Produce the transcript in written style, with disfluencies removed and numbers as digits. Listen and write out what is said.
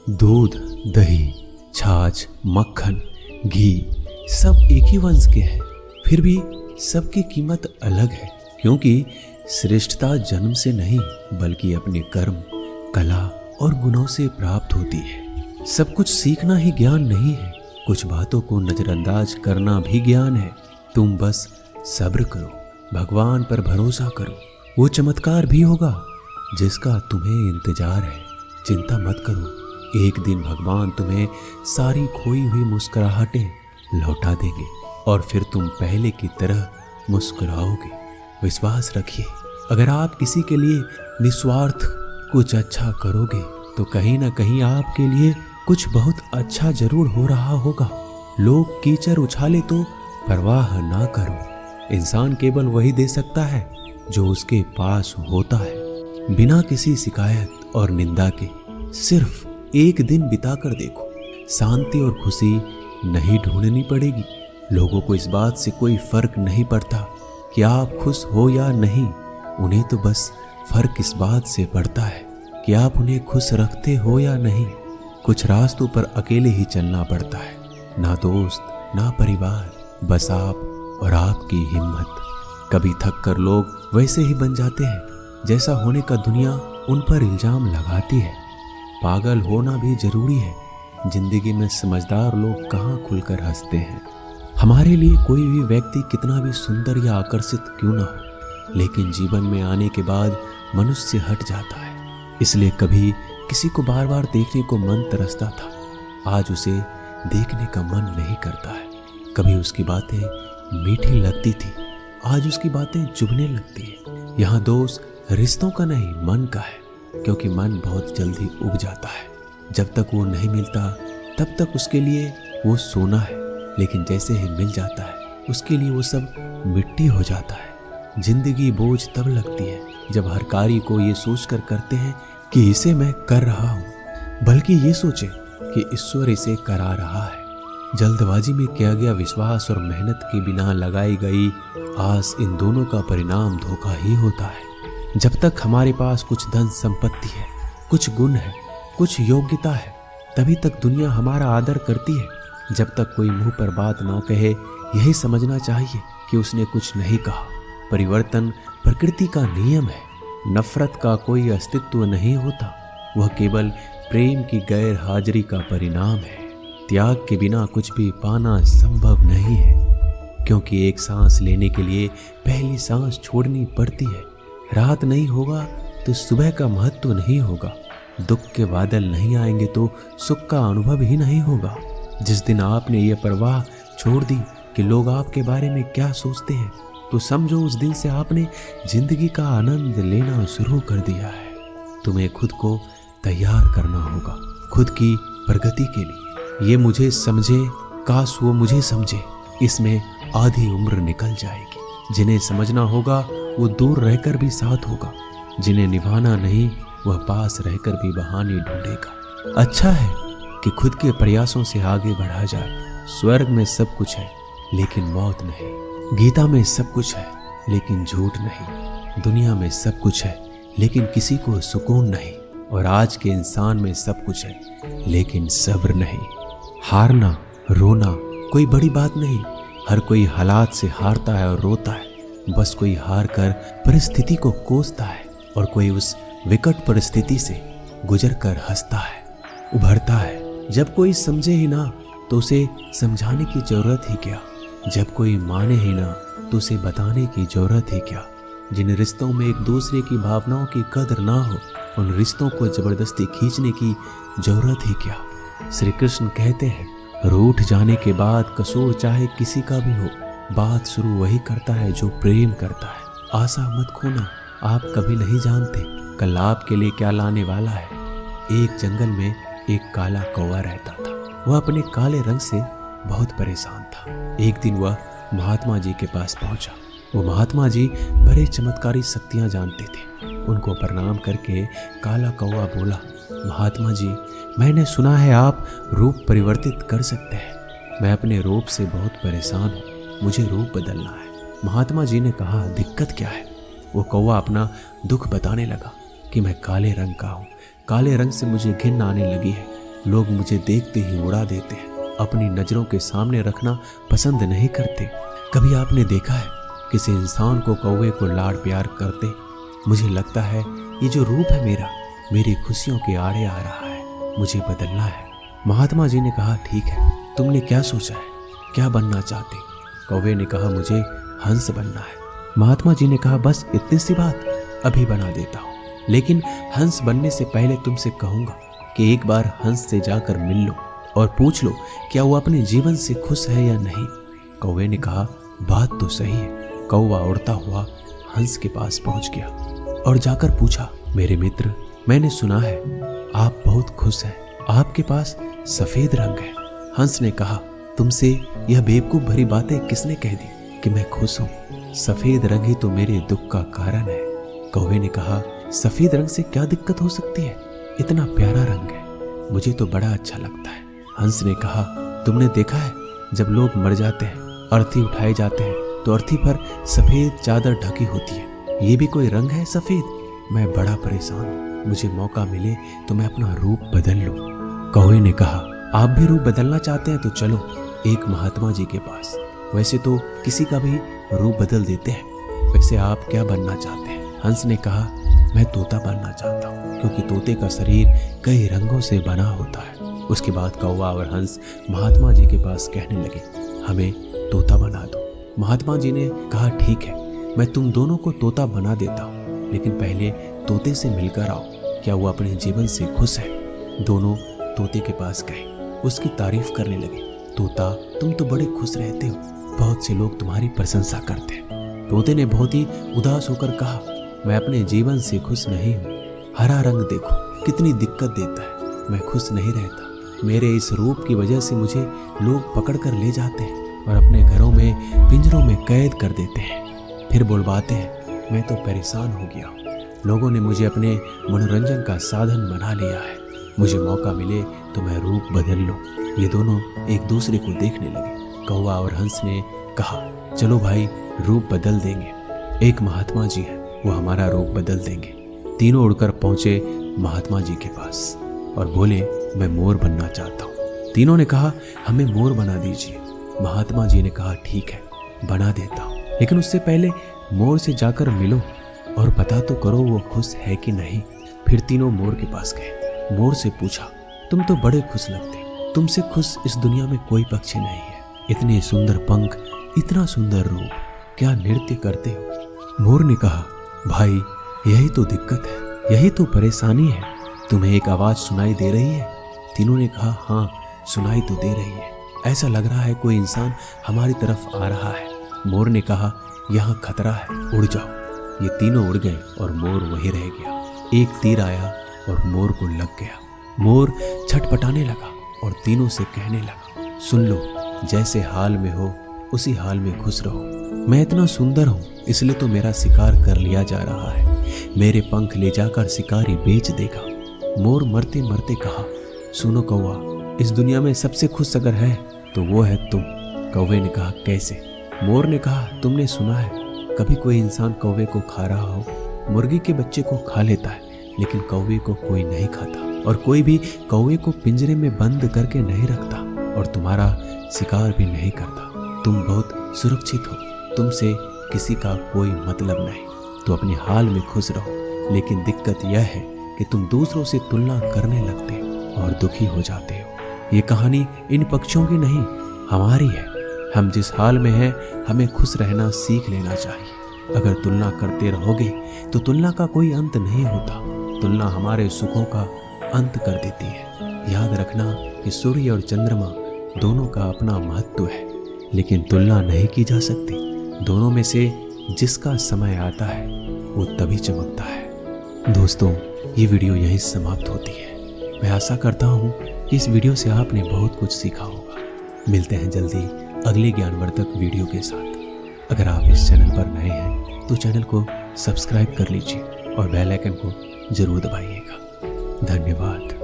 दूध, दही, छाछ, मक्खन, घी सब एक ही वंश के हैं, फिर भी सबकी कीमत अलग है, क्योंकि श्रेष्ठता जन्म से नहीं बल्कि अपने कर्म, कला और गुणों से प्राप्त होती है। सब कुछ सीखना ही ज्ञान नहीं है, कुछ बातों को नजरअंदाज करना भी ज्ञान है। तुम बस सब्र करो, भगवान पर भरोसा करो, वो चमत्कार भी होगा जिसका तुम्हें इंतजार है। चिंता मत करो, एक दिन भगवान तुम्हें सारी खोई हुई मुस्कुराहटें लौटा देंगे और फिर तुम पहले की तरह मुस्कुराओगे। विश्वास रखिए, अगर आप किसी के लिए निस्वार्थ कुछ अच्छा करोगे तो कहीं ना कहीं आपके लिए कुछ बहुत अच्छा जरूर हो रहा होगा। लोग कीचड़ उछाले तो परवाह ना करो, इंसान केवल वही दे सकता है जो उसके पास होता है। बिना किसी शिकायत और निंदा के सिर्फ एक दिन बिताकर देखो, शांति और खुशी नहीं ढूंढनी पड़ेगी। लोगों को इस बात से कोई फर्क नहीं पड़ता कि आप खुश हो या नहीं, उन्हें तो बस फर्क इस बात से पड़ता है कि आप उन्हें खुश रखते हो या नहीं। कुछ रास्तों पर अकेले ही चलना पड़ता है, ना दोस्त ना परिवार, बस आप और आपकी हिम्मत। कभी थक कर लोग वैसे ही बन जाते हैं जैसा होने का दुनिया उन पर इल्जाम लगाती है। पागल होना भी जरूरी है, जिंदगी में समझदार लोग कहाँ खुलकर हंसते हैं। हमारे लिए कोई भी व्यक्ति कितना भी सुंदर या आकर्षित क्यों ना हो, लेकिन जीवन में आने के बाद मनुष्य हट जाता है। इसलिए कभी किसी को बार बार देखने को मन तरसता था, आज उसे देखने का मन नहीं करता है। कभी उसकी बातें मीठी लगती थी, आज उसकी बातें चुभने लगती है। यहाँ दोष रिश्तों का नहीं मन का है, क्योंकि मन बहुत जल्दी उग जाता है। जब तक वो नहीं मिलता तब तक उसके लिए वो सोना है, लेकिन जैसे ही मिल जाता है उसके लिए वो सब मिट्टी हो जाता है। जिंदगी बोझ तब लगती है जब हर कार्य को ये सोचकर करते हैं कि इसे मैं कर रहा हूँ, बल्कि ये सोचे कि ईश्वर इसे करा रहा है। जल्दबाजी में किया गया विश्वास और मेहनत के बिना लगाई गई आस, इन दोनों का परिणाम धोखा ही होता है। जब तक हमारे पास कुछ धन संपत्ति है, कुछ गुण है, कुछ योग्यता है, तभी तक दुनिया हमारा आदर करती है। जब तक कोई मुंह पर बात ना कहे, यही समझना चाहिए कि उसने कुछ नहीं कहा। परिवर्तन प्रकृति का नियम है, नफरत का कोई अस्तित्व नहीं होता, वह केवल प्रेम की गैर हाजिरी का परिणाम है। त्याग के बिना कुछ भी पाना संभव नहीं है, क्योंकि एक सांस लेने के लिए पहली सांस छोड़नी पड़ती है। रात नहीं होगा तो सुबह का महत्व नहीं होगा, दुख के बादल नहीं आएंगे तो सुख का अनुभव ही नहीं होगा। जिस दिन आपने ये परवाह छोड़ दी कि लोग आपके बारे में क्या सोचते हैं, तो समझो उस दिन से आपने जिंदगी का आनंद लेना शुरू कर दिया है। तुम्हें खुद को तैयार करना होगा, खुद की प्रगति के लिए। ये मुझे समझे, काश वो मुझे समझे, इसमें आधी उम्र निकल जाएगी। जिन्हें समझना होगा वो दूर रहकर भी साथ होगा, जिन्हें निभाना नहीं वह पास रहकर भी बहाने ढूंढेगा। अच्छा है कि खुद के प्रयासों से आगे बढ़ा जाए। स्वर्ग में सब कुछ है लेकिन मौत नहीं, गीता में सब कुछ है लेकिन झूठ नहीं, दुनिया में सब कुछ है लेकिन किसी को सुकून नहीं, और आज के इंसान में सब कुछ है लेकिन सब्र नहीं। हारना रोना कोई बड़ी बात नहीं, हर कोई हालात से हारता है और रोता है। बस कोई हार कर परिस्थिति को कोसता है और कोई उस विकट परिस्थिति से गुजर कर हंसता है, उभरता है। जब कोई समझे ही ना तो उसे समझाने की जरूरत ही क्या, जब कोई माने ही ना तो उसे बताने की जरूरत ही क्या। जिन रिश्तों में एक दूसरे की भावनाओं की कदर ना हो, उन रिश्तों को जबरदस्ती खींचने की जरूरत ही क्या। श्री कृष्ण कहते हैं, रूठ जाने के बाद कसूर चाहे किसी का भी हो, बात शुरू वही करता है जो प्रेम करता है। आशा मत खोना, आप कभी नहीं जानते कल आपके लिए क्या लाने वाला है। एक जंगल में एक काला कौवा रहता था। वह अपने काले रंग से बहुत परेशान था। एक दिन वह महात्मा जी के पास पहुंचा। वो महात्मा जी बड़े चमत्कारी शक्तियां जानते थे। उनको प्रणाम करके काला कौवा बोला, महात्मा जी, मैंने सुना है आप रूप परिवर्तित कर सकते हैं। मैं अपने रूप से बहुत परेशान हूँ, मुझे रूप बदलना है। महात्मा जी ने कहा, दिक्कत क्या है? वो कौवा अपना दुख बताने लगा कि मैं काले रंग का हूँ, काले रंग से मुझे घिन आने लगी है। लोग मुझे देखते ही उड़ा देते हैं, अपनी नजरों के सामने रखना पसंद नहीं करते। कभी आपने देखा है किसी इंसान को कौवे को लाड़ प्यार करते? मुझे लगता है ये जो रूप है मेरी खुशियों के आड़े आ रहा है, मुझे बदलना है। महात्मा जी ने कहा, ठीक है, तुमने क्या सोचा है, क्या बनना चाहते? कौवे ने कहा, मुझे हंस बनना है। महात्मा जी ने कहा, बस इतनी सी बात, अभी बना देता हूँ, लेकिन हंस बनने से पहले तुमसे कहूंगा कि एक बार हंस से जाकर मिल लो और पूछ लो क्या वो अपने जीवन से खुश है या नहीं। कौवे ने कहा, बात तो सही है। कौवा उड़ता हुआ हंस के पास पहुंच गया और जाकर पूछा, मेरे मित्र, मैंने सुना है आप बहुत खुश हैं, आपके पास सफेद रंग है। हंस ने कहा, तुमसे यह बेवकूफ भरी बातें किसने कह दी कि मैं खुश हूँ? सफेद रंग ही तो मेरे दुख का कारण है। कौवे ने कहा, सफेद रंग से क्या दिक्कत हो सकती है, इतना प्यारा रंग है, मुझे तो बड़ा अच्छा लगता है। हंस ने कहा, तुमने देखा है जब लोग मर जाते हैं, अर्थी उठाए जाते हैं तो अर्थी पर सफेद चादर ढकी होती है, ये भी कोई रंग है सफेद? मैं बड़ा परेशान हूँ, मुझे मौका मिले तो मैं अपना रूप बदल लूं। कौवे ने कहा, आप भी रूप बदलना चाहते हैं तो चलो एक महात्मा जी के पास, वैसे तो किसी का भी रूप बदल देते हैं, वैसे आप क्या बनना चाहते हैं? हंस ने कहा, मैं तोता बनना चाहता हूँ, क्योंकि तोते का शरीर कई रंगों से बना होता है। उसके बाद कौवा और हंस महात्मा जी के पास कहने लगे, हमें तोता बना दो। महात्मा जी ने कहा, ठीक है, मैं तुम दोनों को तोता बना देता हूँ, लेकिन पहले तोते से मिलकर आओ, क्या वो अपने जीवन से खुश है? दोनों तोते के पास गए, उसकी तारीफ करने लगे। तोता, तुम तो बड़े खुश रहते हो, बहुत से लोग तुम्हारी प्रशंसा करते हैं। तोते ने बहुत ही उदास होकर कहा, मैं अपने जीवन से खुश नहीं हूँ, हरा रंग देखो कितनी दिक्कत देता है, मैं खुश नहीं रहता। मेरे इस रूप की वजह से मुझे लोग पकड़ कर ले जाते हैं और अपने घरों में पिंजरों में कैद कर देते हैं, फिर बुलवाते हैं। मैं तो परेशान हो गया हूँ, लोगों ने मुझे अपने मनोरंजन का साधन बना लिया है, मुझे मौका मिले तो मैं रूप बदल लूं। ये दोनों एक दूसरे को देखने लगे। कौवा और हंस ने कहा, चलो भाई, रूप बदल देंगे। एक महात्मा जी हैं, वो हमारा रूप बदल देंगे। तीनों उड़कर पहुंचे महात्मा जी के पास और बोले, मैं मोर बनना चाहता हूँ। तीनों ने कहा, हमें मोर बना दीजिए। महात्मा जी ने कहा, ठीक है, बना देता हूँ, लेकिन उससे पहले मोर से जाकर मिलो और पता तो करो वो खुश है कि नहीं। फिर तीनों मोर के पास गए। मोर से पूछा, तुम तो बड़े खुश लगते, तुमसे खुश इस दुनिया में कोई पक्षी नहीं है, इतने सुंदर पंख, इतना सुंदर रूप, क्या नृत्य करते हो? मोर ने कहा, भाई यही तो दिक्कत है, यही तो परेशानी है, तुम्हें एक आवाज सुनाई दे रही है? तीनों ने कहा, हाँ सुनाई तो दे रही है, ऐसा लग रहा है कोई इंसान हमारी तरफ आ रहा है। मोर ने कहा, यहाँ खतरा है, उड़ जाओ। ये तीनों उड़ गए और मोर वहीं रह गया। एक तीर आया और मोर को लग गया। मोर छटपटाने लगा और तीनों से कहने लगा, सुन लो, जैसे हाल में हो उसी हाल में खुश रहो। मैं इतना सुंदर हूँ इसलिए तो मेरा शिकार कर लिया जा रहा है, मेरे पंख ले जाकर शिकारी बेच देगा। मोर मरते मरते कहा, सुनो कौवा, इस दुनिया में सबसे खुश अगर है तो वो है तुम। कौवे ने कहा, कैसे? मोर ने कहा, तुमने सुना है कभी कोई इंसान कौवे को खा रहा हो? मुर्गी के बच्चे को खा लेता है, लेकिन कौवे को कोई नहीं खाता, और कोई भी कौवे को पिंजरे में बंद करके नहीं रखता और तुम्हारा शिकार भी नहीं करता। तुम बहुत सुरक्षित हो, तुमसे किसी का कोई मतलब नहीं, तो अपने हाल में खुश रहो। लेकिन दिक्कत यह है कि तुम दूसरों से तुलना करने लगते हो और दुखी हो जाते हो। ये कहानी इन पक्षियों की नहीं, हमारी है। हम जिस हाल में हैं, हमें खुश रहना सीख लेना चाहिए। अगर तुलना करते रहोगे तो तुलना का कोई अंत नहीं होता। तुलना हमारे सुखों का अंत कर देती है। याद रखना कि सूर्य और चंद्रमा दोनों का अपना महत्व है, लेकिन तुलना नहीं की जा सकती। दोनों में से जिसका समय आता है वो तभी चमकता है। दोस्तों, ये वीडियो यहीं समाप्त होती है। मैं आशा करता हूँ कि इस वीडियो से आपने बहुत कुछ सीखा होगा। मिलते हैं जल्दी अगले ज्ञानवर्धक वीडियो के साथ। अगर आप इस चैनल पर नए हैं तो चैनल को सब्सक्राइब कर लीजिए और बेल आइकन को जरूर दबाइएगा। धन्यवाद।